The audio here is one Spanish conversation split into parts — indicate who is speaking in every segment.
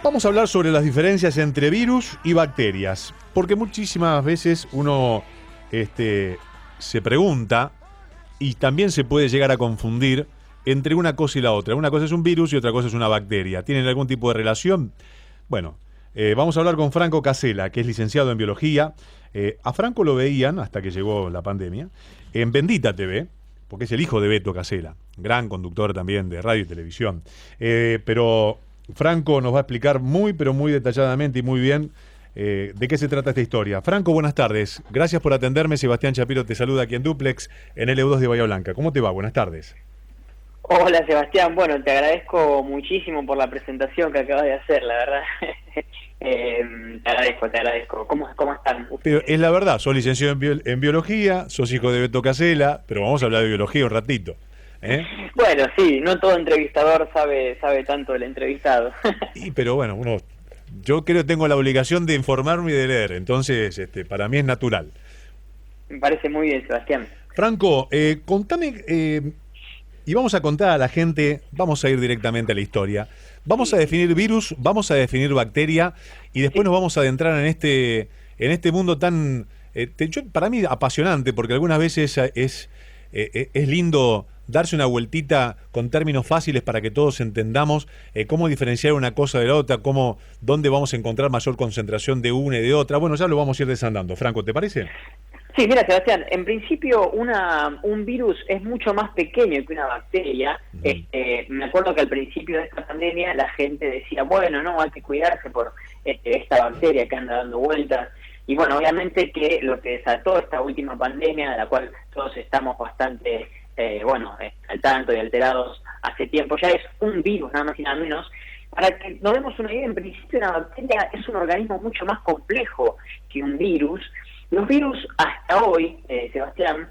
Speaker 1: Vamos a hablar sobre las diferencias entre virus y bacterias, porque muchísimas veces uno se pregunta y también se puede llegar a confundir entre una cosa y la otra. Una cosa es un virus y otra cosa es una bacteria. ¿Tienen algún tipo de relación? Bueno, vamos a hablar con Franco Casella, que es licenciado en biología. A Franco lo veían, hasta que llegó la pandemia, en Bendita TV, porque es el hijo de Beto Casella, gran conductor también de radio y televisión. Pero Franco nos va a explicar muy, pero muy detalladamente y muy bien de qué se trata esta historia. Franco, buenas tardes. Gracias por atenderme. Sebastián Chapiro te saluda aquí en Duplex, en el EU2 de Bahía Blanca. ¿Cómo te va? Buenas tardes.
Speaker 2: Hola Sebastián, bueno, te agradezco muchísimo por la presentación que acabas de hacer, la verdad. Te agradezco. ¿Cómo están ustedes?
Speaker 1: Pero es la verdad, sos licenciado en biología, sos hijo de Beto Casella, pero vamos a hablar de biología un ratito.
Speaker 2: Bueno, sí, no todo entrevistador sabe tanto del entrevistado.
Speaker 1: Pero bueno, yo creo que tengo la obligación de informarme y de leer, entonces para mí es natural.
Speaker 2: Me parece muy bien, Sebastián.
Speaker 1: Franco, contame, y vamos a contar a la gente, vamos a ir directamente a la historia. Vamos a definir virus, vamos a definir bacteria, y después nos vamos a adentrar en este mundo tan, para mí, apasionante, porque algunas veces es lindo darse una vueltita con términos fáciles para que todos entendamos cómo diferenciar una cosa de la otra, dónde vamos a encontrar mayor concentración de una y de otra. Bueno, ya lo vamos a ir desandando. Franco, ¿te parece?
Speaker 2: Sí, mira, Sebastián, en principio un virus es mucho más pequeño que una bacteria. Me acuerdo que al principio de esta pandemia la gente decía, bueno, no, hay que cuidarse por esta bacteria que anda dando vueltas. Y bueno, obviamente que lo que desató esta última pandemia, de la cual todos estamos bastante al tanto y alterados hace tiempo, ya es un virus, nada más y nada menos. Para que nos demos una idea, en principio una bacteria es un organismo mucho más complejo que un virus. Los virus hasta hoy, Sebastián,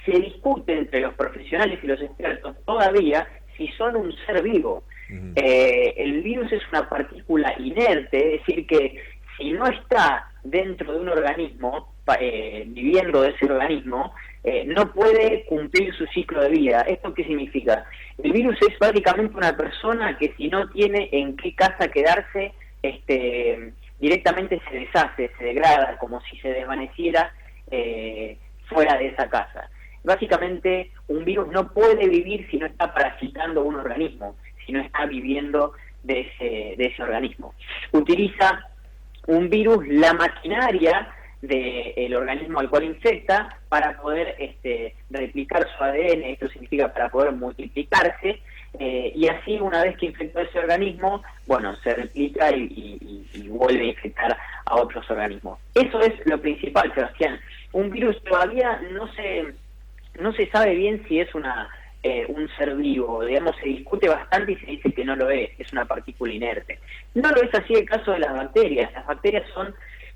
Speaker 2: se discute entre los profesionales y los expertos todavía si son un ser vivo. El virus es una partícula inerte, es decir, que si no está dentro de un organismo, viviendo de ese organismo, no puede cumplir su ciclo de vida. ¿Esto qué significa? El virus es básicamente una persona que si no tiene en qué casa quedarse, directamente se deshace, se degrada, como si se desvaneciera fuera de esa casa. Básicamente, un virus no puede vivir si no está parasitando un organismo, si no está viviendo de ese organismo. Utiliza un virus la maquinaria del organismo al cual infecta para poder replicar su ADN, esto significa para poder multiplicarse, y así una vez que infectó ese organismo, bueno, se replica y vuelve a infectar a otros organismos. Eso es lo principal, Sebastián. Un virus todavía no se sabe bien si es un ser vivo, digamos, se discute bastante y se dice que no lo es una partícula inerte. No lo es así el caso de las bacterias. Las bacterias son,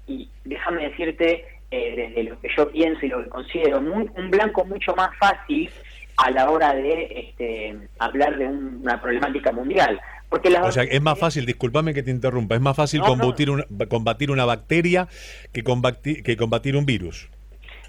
Speaker 2: y déjame decirte, desde lo que yo pienso y lo que considero, un blanco mucho más fácil a la hora de hablar de una problemática mundial. Porque
Speaker 1: o sea, es más fácil, discúlpame que te interrumpa, es más fácil combatir una bacteria que combatir un virus.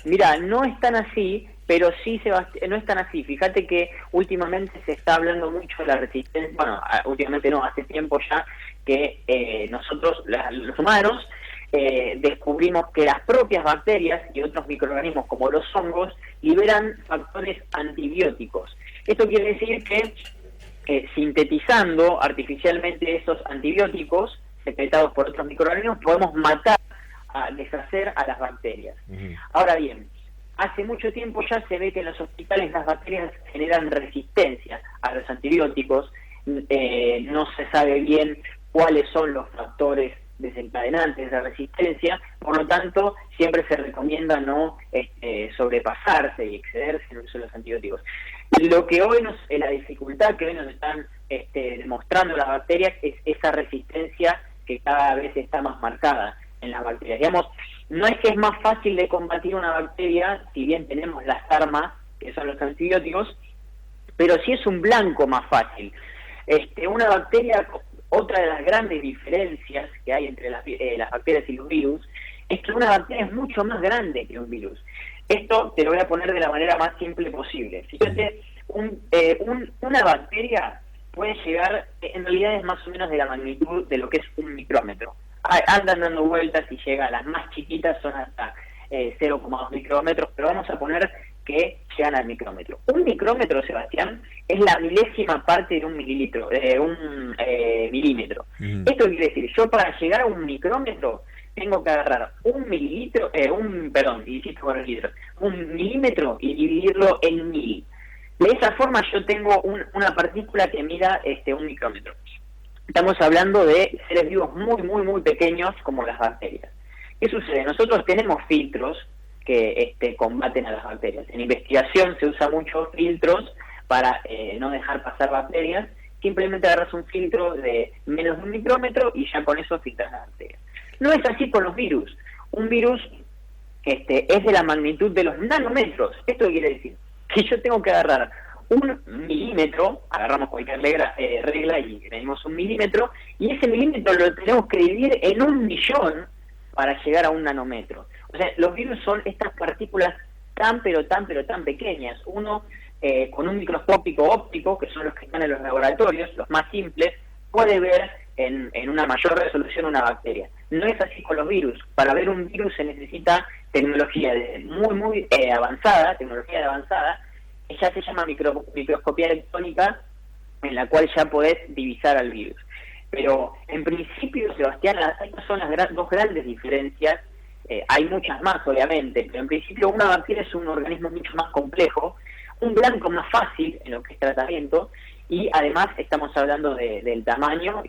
Speaker 2: Mira, no es tan así, pero sí, Sebastián, no es tan así. Fíjate que últimamente se está hablando mucho de la resistencia, bueno, últimamente no, hace tiempo ya que nosotros, los humanos, descubrimos que las propias bacterias y otros microorganismos como los hongos liberan factores antibióticos. Esto quiere decir que sintetizando artificialmente esos antibióticos secretados por otros microorganismos podemos deshacer a las bacterias. Ahora bien, hace mucho tiempo ya se ve que en los hospitales las bacterias generan resistencia a los antibióticos. No se sabe bien cuáles son los factores desencadenantes de resistencia, por lo tanto siempre se recomienda no sobrepasarse y excederse en el uso de los antibióticos. Lo que hoy la dificultad que hoy nos están demostrando las bacterias es esa resistencia que cada vez está más marcada en las bacterias. Digamos, no es que es más fácil de combatir una bacteria, si bien tenemos las armas, que son los antibióticos, pero sí es un blanco más fácil. Una bacteria, otra de las grandes diferencias que hay entre las bacterias y los virus, es que una bacteria es mucho más grande que un virus. Esto te lo voy a poner de la manera más simple posible. Fíjate, una bacteria puede llegar, en realidad es más o menos de la magnitud de lo que es un micrómetro. Andan dando vueltas y llega a las más chiquitas, son hasta 0,2 micrómetros, pero vamos a poner que llegan al micrómetro. Un micrómetro, Sebastián, es la milésima parte de un mililitro, de un milímetro. Esto quiere decir, yo para llegar a un micrómetro tengo que agarrar un mililitro, un milímetro y dividirlo en mil. De esa forma yo tengo una partícula que mida un micrómetro. Estamos hablando de seres vivos muy, muy, muy pequeños como las bacterias. ¿Qué sucede? Nosotros tenemos filtros que combaten a las bacterias. En investigación se usa mucho filtros para no dejar pasar bacterias. Simplemente agarras un filtro de menos de un micrómetro y ya con eso filtras las bacterias. No es así con los virus. Un virus es de la magnitud de los nanómetros. ¿Esto qué quiere decir? Que yo tengo que agarrar un milímetro, agarramos cualquier regla y tenemos un milímetro, y ese milímetro lo tenemos que dividir en 1.000.000 para llegar a un nanómetro. O sea, los virus son estas partículas tan pequeñas. Uno, con un microscópico óptico, que son los que están en los laboratorios, los más simples, puede ver en una mayor resolución una bacteria. No es así con los virus. Para ver un virus se necesita tecnología muy avanzada, ya se llama microscopía electrónica, en la cual ya podés divisar al virus. Pero en principio, Sebastián, estas son las dos grandes diferencias. Hay muchas más, obviamente, pero en principio una bacteria es un organismo mucho más complejo, un blanco más fácil en lo que es tratamiento, y además estamos hablando del tamaño,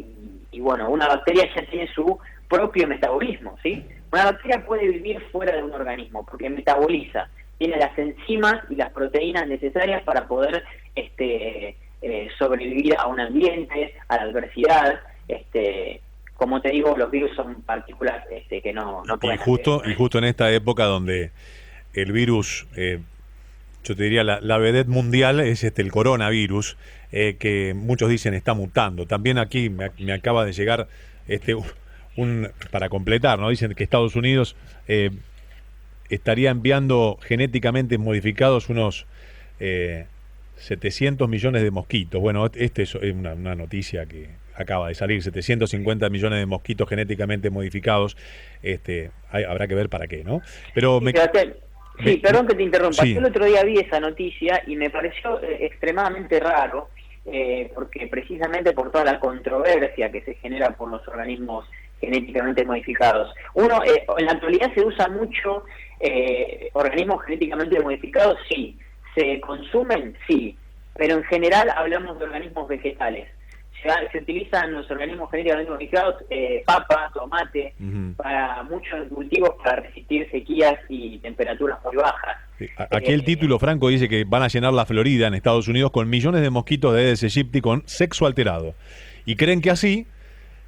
Speaker 2: y bueno, una bacteria ya tiene su propio metabolismo, ¿sí? Una bacteria puede vivir fuera de un organismo porque metaboliza, tiene las enzimas y las proteínas necesarias para poder sobrevivir a un ambiente, a la adversidad. Como te digo, los virus son partículas que no pueden...
Speaker 1: Y justo en esta época donde el virus, yo te diría, la vedette mundial es el coronavirus, que muchos dicen está mutando. También aquí me acaba de llegar para completar, ¿no? Dicen que Estados Unidos estaría enviando genéticamente modificados unos 700 millones de mosquitos. Bueno, es una noticia que acaba de salir, 750 millones de mosquitos genéticamente modificados. Habrá que ver para qué, ¿no? Pero
Speaker 2: perdón que te interrumpa.
Speaker 1: Sí.
Speaker 2: Yo el otro día vi esa noticia y me pareció extremadamente raro, porque precisamente por toda la controversia que se genera por los organismos genéticamente modificados. En la actualidad se usa mucho organismos genéticamente modificados, sí. ¿Se consumen? Sí. Pero en general hablamos de organismos vegetales. Se utilizan los organismos genéticamente modificados, papa, tomate, para muchos cultivos para resistir sequías y temperaturas muy bajas.
Speaker 1: Aquí el título, Franco, dice que van a llenar la Florida en Estados Unidos con millones de mosquitos de Aedes aegypti con sexo alterado. Y creen que así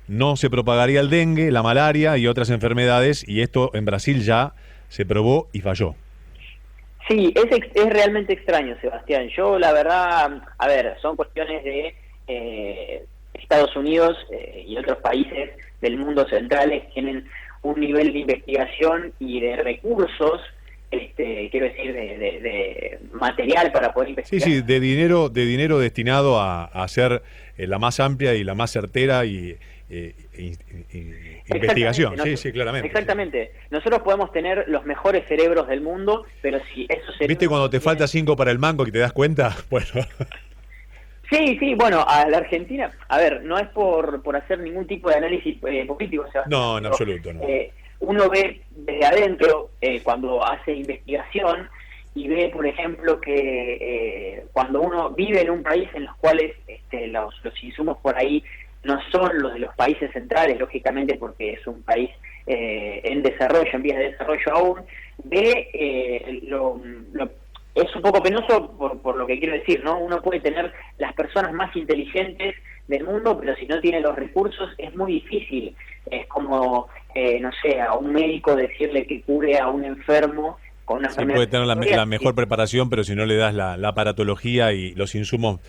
Speaker 1: no se propagaría el dengue, la malaria y otras enfermedades, y esto en Brasil ya se probó y falló.
Speaker 2: Sí, es realmente extraño, Sebastián. Yo, la verdad, son cuestiones de Estados Unidos y otros países del mundo centrales tienen un nivel de investigación y de recursos, quiero decir, de material para poder investigar.
Speaker 1: Sí, de dinero destinado a hacer la más amplia y la más certera y investigación. Sí, claramente.
Speaker 2: Exactamente. Sí. Nosotros podemos tener los mejores cerebros del mundo, pero si eso se...
Speaker 1: ¿Viste cuando te falta 5 para el mango que te das cuenta? Bueno...
Speaker 2: Sí, bueno, a la Argentina, no es por hacer ningún tipo de análisis político, Sebastián,
Speaker 1: no, en absoluto, no.
Speaker 2: Uno ve desde adentro, cuando hace investigación, y ve, por ejemplo, que cuando uno vive en un país en los cuales los insumos por ahí no son los de los países centrales, lógicamente, porque es un país en desarrollo, en vías de desarrollo aún, ve es un poco penoso por lo que quiero decir, ¿no? Uno puede tener las personas más inteligentes del mundo, pero si no tiene los recursos es muy difícil. Es como, no sé, a un médico decirle que cure a un enfermo con una enfermedad.
Speaker 1: Puede tener la mejor preparación, pero si no le das la aparatología y los insumos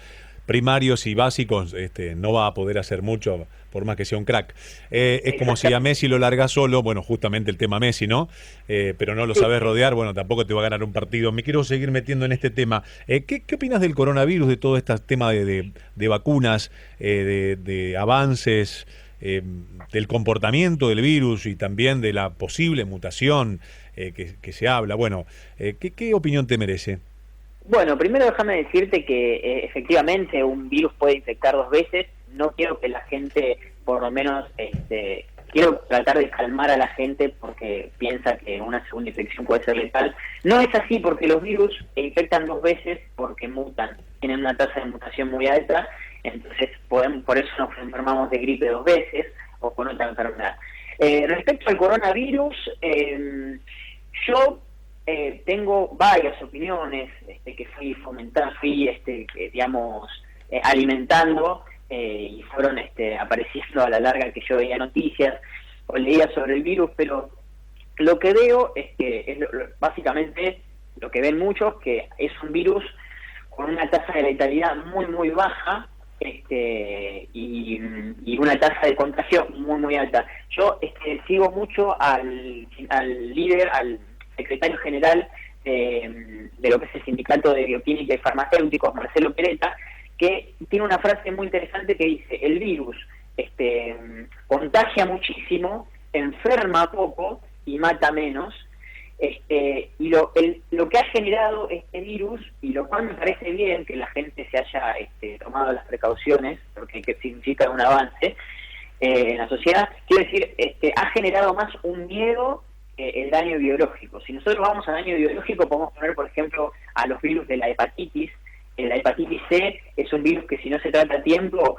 Speaker 1: primarios y básicos, no va a poder hacer mucho por más que sea un crack. Es como si a Messi lo largas solo, bueno, justamente el tema Messi, ¿no? Pero no lo sabes rodear, bueno, tampoco te va a ganar un partido. Me quiero seguir metiendo en este tema. ¿Qué opinas del coronavirus, de todo este tema de vacunas, de avances, del comportamiento del virus y también de la posible mutación que se habla? Bueno, ¿qué opinión te merece?
Speaker 2: Bueno, primero déjame decirte que efectivamente un virus puede infectar 2 veces. No quiero que la gente, por lo menos, quiero tratar de calmar a la gente porque piensa que una segunda infección puede ser letal. No es así, porque los virus infectan 2 veces porque mutan, tienen una tasa de mutación muy alta, entonces por eso nos enfermamos de gripe 2 veces o con otra enfermedad. Respecto al coronavirus, yo tengo varias opiniones que fui alimentando, y fueron apareciendo a la larga que yo veía noticias o leía sobre el virus, pero lo que veo es que básicamente lo que ven muchos, que es un virus con una tasa de letalidad muy muy baja, y una tasa de contagio muy muy alta. Yo sigo mucho al líder, al secretario general de lo que es el Sindicato de Bioquímica y Farmacéuticos, Marcelo Peretta, que tiene una frase muy interesante que dice: el virus contagia muchísimo, enferma poco y mata menos. Y lo que ha generado este virus, y lo cual me parece bien que la gente se haya tomado las precauciones, porque significa un avance en la sociedad, quiero decir, ha generado más un miedo, el daño biológico. Si nosotros vamos al daño biológico, podemos poner, por ejemplo, a los virus de la hepatitis. La hepatitis C es un virus que, si no se trata a tiempo,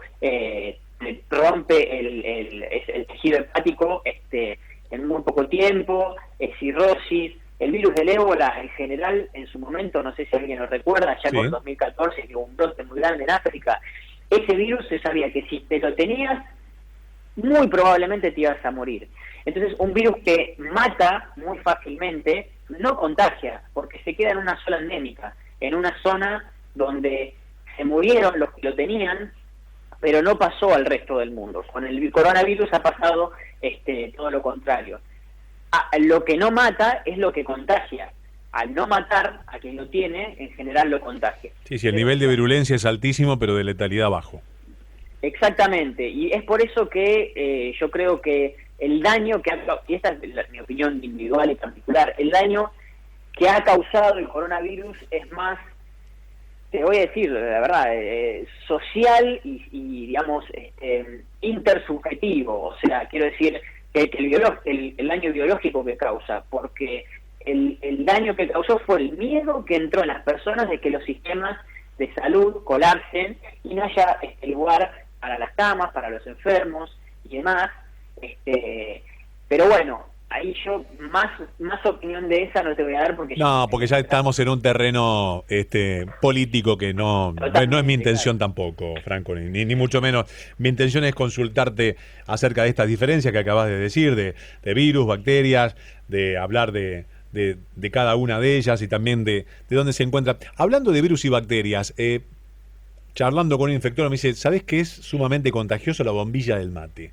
Speaker 2: rompe el tejido hepático en muy poco tiempo, cirrosis. El virus del ébola, en general, en su momento, no sé si alguien lo recuerda, ya con 2014, que hubo un brote muy grande en África, ese virus se sabía que si te lo tenías, muy probablemente te ibas a morir. Entonces, un virus que mata muy fácilmente no contagia, porque se queda en una zona endémica, en una zona donde se murieron los que lo tenían, pero no pasó al resto del mundo. Con el coronavirus ha pasado todo lo contrario. Lo que no mata es lo que contagia. Al no matar a quien lo tiene, en general lo contagia.
Speaker 1: Sí, el nivel de virulencia es altísimo, pero de letalidad bajo.
Speaker 2: Exactamente, y es por eso que yo creo que el daño que y esta es mi opinión individual y particular, el daño que ha causado el coronavirus es más, te voy a decir la verdad, social y digamos, intersubjetivo. O sea, quiero decir que el daño biológico que causa, porque el daño que causó fue el miedo que entró en las personas de que los sistemas de salud colapsen y no haya lugar para las camas, para los enfermos y demás. Pero bueno, ahí yo más opinión de esa no te voy a dar, porque
Speaker 1: porque ya estamos en un terreno político que no es mi intención tampoco, Franco, ni mucho menos. Mi intención es consultarte acerca de estas diferencias que acabas de decir, de virus, bacterias, de hablar de cada una de ellas y también de dónde se encuentra. Hablando de virus y bacterias, charlando con un infectólogo me dice: ¿sabés qué es sumamente contagioso? La bombilla del mate.